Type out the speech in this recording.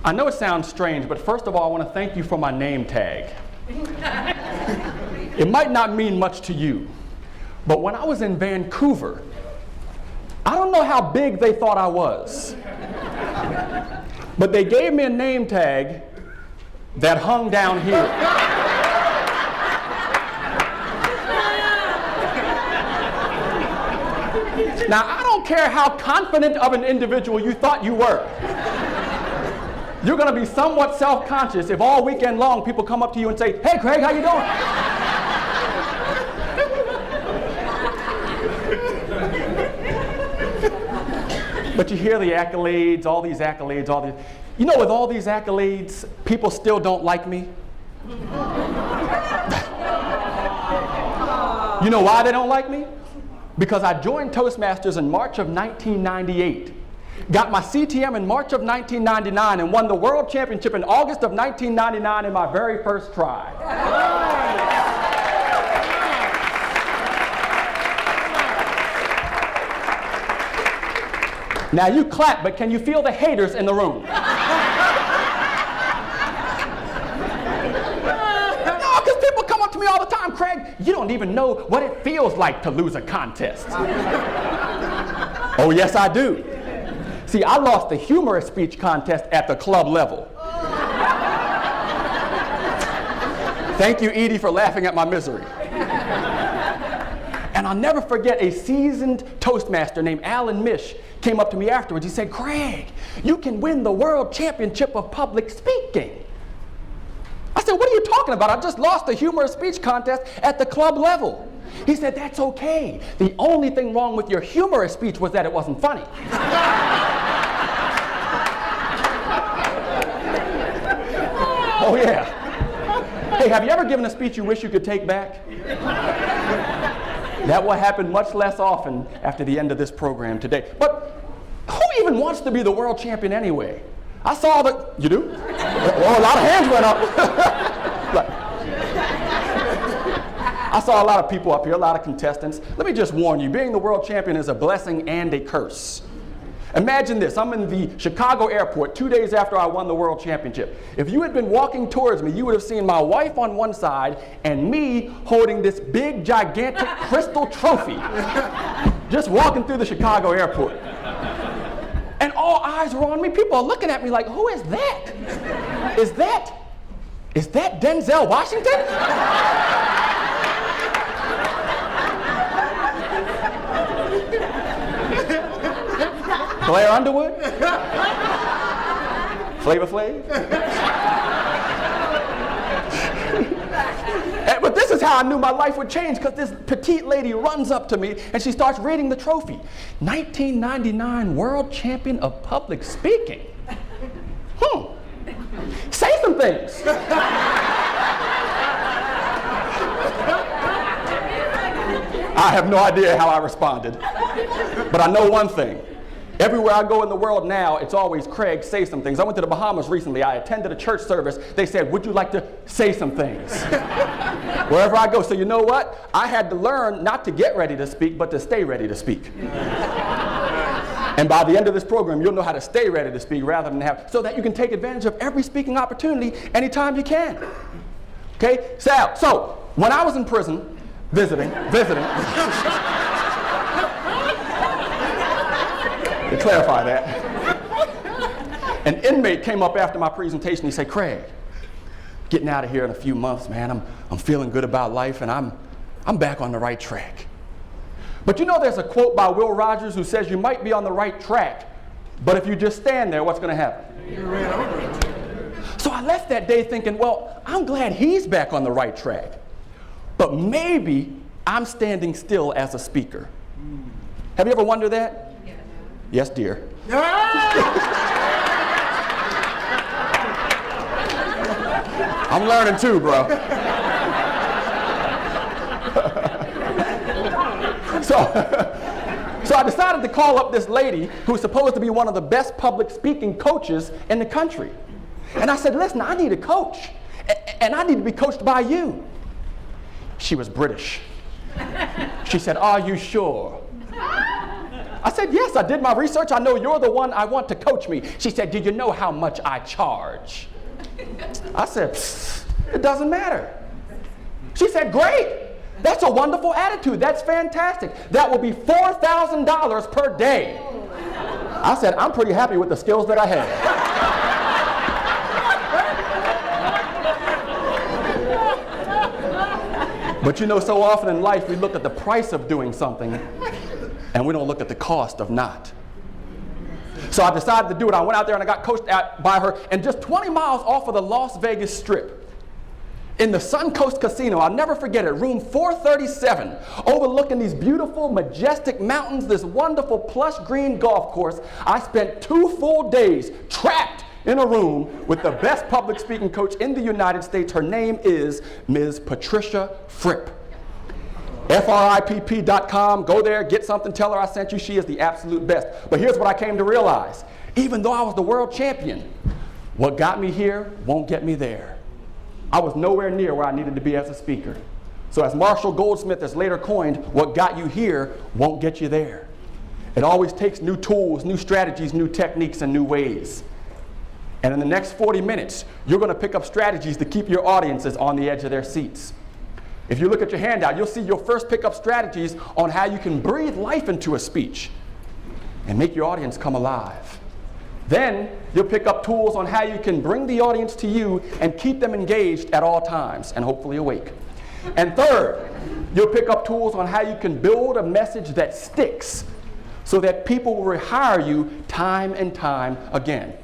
I know it sounds strange, but first of all, I want to thank you for my name tag. It might not mean much to you, but when I was in Vancouver, I don't know how big they thought I was, but they gave me a name tag that hung down here. Now, I don't care how confident of an individual you thought you were. You're going to be somewhat self-conscious if all weekend long people come up to you and say, "Hey, Craig, how you doing?" But you hear the accolades, all these accolades, all these. You know, with all these accolades, people still don't like me. You know why they don't like me? Because I joined Toastmasters in March of 1998. Got my CTM in March of 1999 and won the World Championship in August of 1999 in my very first try. Now you clap, but can you feel the haters in the room? No, because people come up to me all the time, "Craig, you don't even know what it feels like to lose a contest." Oh, yes, I do. See, I lost the humorous speech contest at the club level. Thank you, Edie, for laughing at my misery. And I'll never forget a seasoned Toastmaster named Alan Mish came up to me afterwards. He said, "Craig, you can win the World Championship of Public Speaking." I said, "What are you talking about? I just lost the humorous speech contest at the club level." He said, "That's okay. The only thing wrong with your humorous speech was that it wasn't funny." Oh, yeah. Hey, have you ever given a speech you wish you could take back? That will happen much less often after the end of this program today. But who even wants to be the world champion anyway? I saw that. You do? Oh, a lot of hands went up. I saw a lot of people up here, a lot of contestants. Let me just warn you, being the world champion is a blessing and a curse. Imagine this, I'm in the Chicago airport 2 days after I won the world championship. If you had been walking towards me, you would have seen my wife on one side and me holding this big, gigantic crystal trophy, just walking through the Chicago airport. And all eyes were on me. People are looking at me like, "Who is that? Is that Denzel Washington?" Blair Underwood? Flavor Flav? But this is how I knew my life would change, because this petite lady runs up to me and she starts reading the trophy. 1999 World Champion of Public Speaking. Say some things. I have no idea how I responded, but I know one thing. Everywhere I go in the world now, it's always, "Craig, say some things." I went to the Bahamas recently. I attended a church service. They said, "Would you like to say some things?" Wherever I go. So you know what? I had to learn not to get ready to speak, but to stay ready to speak. And by the end of this program, you'll know how to stay ready to speak rather than have, so that you can take advantage of every speaking opportunity anytime you can. Okay? Sal, so when I was in prison, visiting. To clarify that. An inmate came up after my presentation. He said, "Craig, getting out of here in a few months, man. I'm feeling good about life, and I'm back on the right track." But you know, there's a quote by Will Rogers who says you might be on the right track, but if you just stand there, what's going to happen? So I left that day thinking, well, I'm glad he's back on the right track, but maybe I'm standing still as a speaker. Have you ever wondered that? Yes, dear. I'm learning too, bro. So I decided to call up this lady who's supposed to be one of the best public speaking coaches in the country. And I said, "Listen, I need a coach, and I need to be coached by you." She was British. She said, "Are you sure?" I said, yes, I did my research. I know you're the one I want to coach me. She said, do you know how much I charge? I said, it doesn't matter. She said, great. That's a wonderful attitude. That's fantastic. That will be $4,000 per day. I said, I'm pretty happy with the skills that I have. But you know, so often in life we look at the price of doing something and we don't look at the cost of not. So I decided to do it. I went out there and I got coached out by her, and just 20 miles off of the Las Vegas Strip, in the Suncoast Casino, I'll never forget it, room 437, overlooking these beautiful, majestic mountains, this wonderful plush green golf course. I spent 2 full days trapped in a room with the best public speaking coach in the United States. Her name is Ms. Patricia Fripp. FRIPP.com. Go there, get something, tell her I sent you. She is the absolute best. But here's what I came to realize. Even though I was the world champion, what got me here won't get me there. I was nowhere near where I needed to be as a speaker. So as Marshall Goldsmith has later coined, what got you here won't get you there. It always takes new tools, new strategies, new techniques, and new ways. And in the next 40 minutes, you're going to pick up strategies to keep your audiences on the edge of their seats. If you look at your handout, you'll see you'll first pick up strategies on how you can breathe life into a speech and make your audience come alive. Then you'll pick up tools on how you can bring the audience to you and keep them engaged at all times and hopefully awake. And third, you'll pick up tools on how you can build a message that sticks so that people will rehire you time and time again.